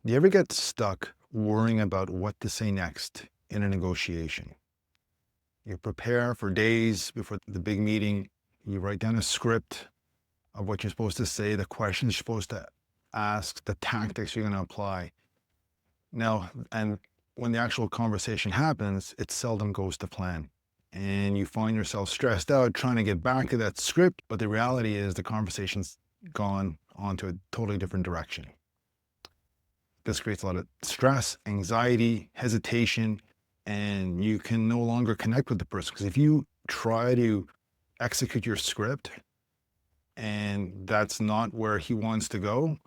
Do you ever get stuck worrying about what to say next in a negotiation? You prepare for days before the big meeting. You write down a script of what you're supposed to say, the questions you're supposed to ask, the tactics you're going to apply. Now, and when the actual conversation happens, it seldom goes to plan. And you find yourself stressed out trying to get back to that script, but the reality is the conversation's gone onto a totally different direction. This creates a lot of stress, anxiety, hesitation, and you can no longer connect with the person. Because if you try to execute your script and that's not where he wants to go,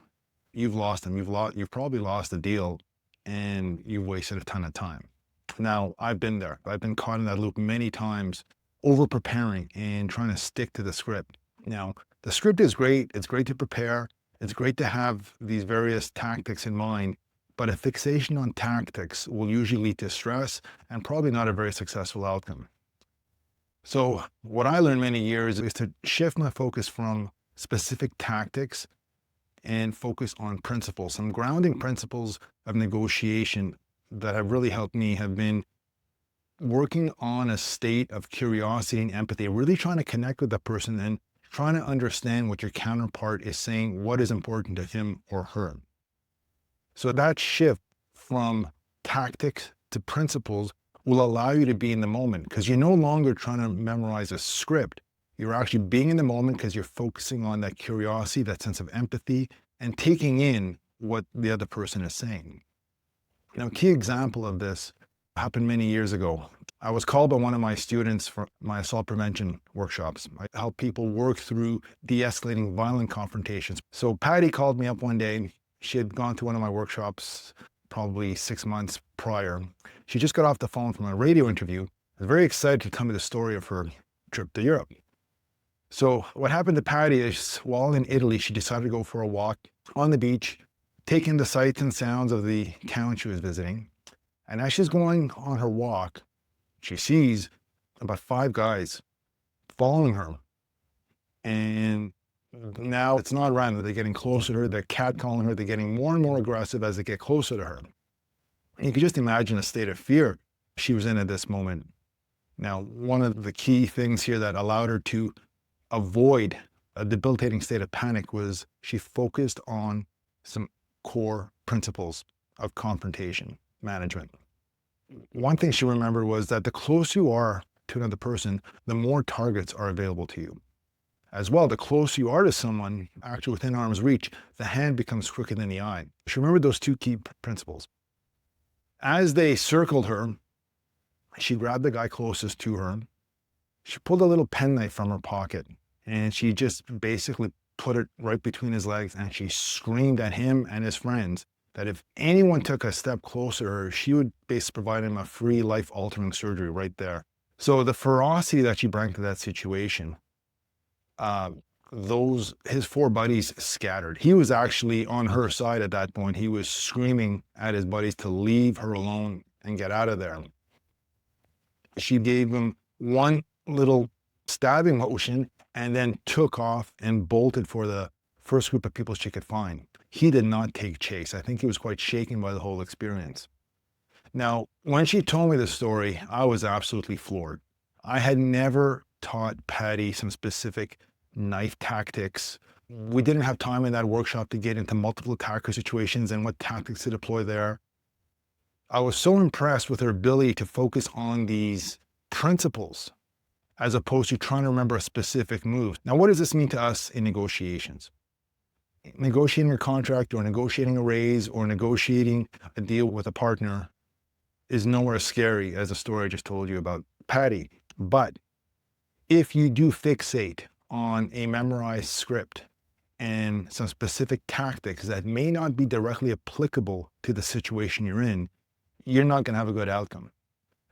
you've lost him. You've probably lost the deal and you've wasted a ton of time. Now, I've been there. I've been caught in that loop many times, over preparing and trying to stick to the script. Now, the script is great. It's great to prepare. It's great to have these various tactics in mind, but a fixation on tactics will usually lead to stress and probably not a very successful outcome. So what I learned many years is to shift my focus from specific tactics and focus on principles. Some grounding principles of negotiation that have really helped me have been working on a state of curiosity and empathy, really trying to connect with the person and trying to understand what your counterpart is saying, what is important to him or her. So that shift from tactics to principles will allow you to be in the moment because you're no longer trying to memorize a script. You're actually being in the moment because you're focusing on that curiosity, that sense of empathy, and taking in what the other person is saying. Now, a key example of this happened many years ago. I was called by one of my students for my assault prevention workshops. I help people work through de-escalating violent confrontations. So Patty called me up one day. She had gone to one of my workshops probably 6 months prior. She just got off the phone from a radio interview. I was very excited to tell me the story of her trip to Europe. So what happened to Patty is while in Italy, she decided to go for a walk on the beach, take in the sights and sounds of the town she was visiting. And as she's going on her walk, she sees about 5 guys following her. And now it's not random. They're getting closer to her. They're catcalling her. They're getting more and more aggressive as they get closer to her. And you can just imagine the state of fear she was in at this moment. Now, one of the key things here that allowed her to avoid a debilitating state of panic was she focused on some core principles of confrontation management. One thing she remembered was that the closer you are to another person, the more targets are available to you. As well, the closer you are to someone, actually within arm's reach, the hand becomes quicker than the eye. She remembered those 2 key principles. As they circled her, she grabbed the guy closest to her. She pulled a little penknife from her pocket and she just basically put it right between his legs and she screamed at him and his friends that if anyone took a step closer to her, she would basically provide him a free life-altering surgery right there. So the ferocity that she brought to that situation, his 4 buddies scattered. He was actually on her side at that point. He was screaming at his buddies to leave her alone and get out of there. She gave him one little stabbing motion and then took off and bolted for the first group of people she could find. He did not take chase. I think he was quite shaken by the whole experience. Now, when she told me the story, I was absolutely floored. I had never taught Patty some specific knife tactics. We didn't have time in that workshop to get into multiple attacker situations and what tactics to deploy there. I was so impressed with her ability to focus on these principles as opposed to trying to remember a specific move. Now, what does this mean to us in negotiations? Negotiating a contract or negotiating a raise or negotiating a deal with a partner is nowhere as scary as the story I just told you about Patty. But if you do fixate on a memorized script and some specific tactics that may not be directly applicable to the situation you're in, you're not going to have a good outcome.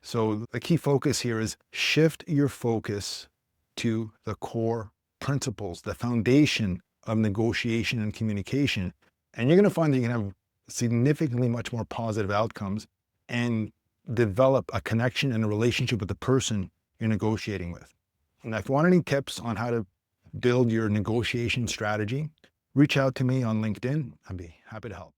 So the key focus here is shift your focus to the core principles, the foundation of negotiation and communication. And you're going to find that you can have significantly much more positive outcomes and develop a connection and a relationship with the person you're negotiating with. And if you want any tips on how to build your negotiation strategy, reach out to me on LinkedIn. I'd be happy to help.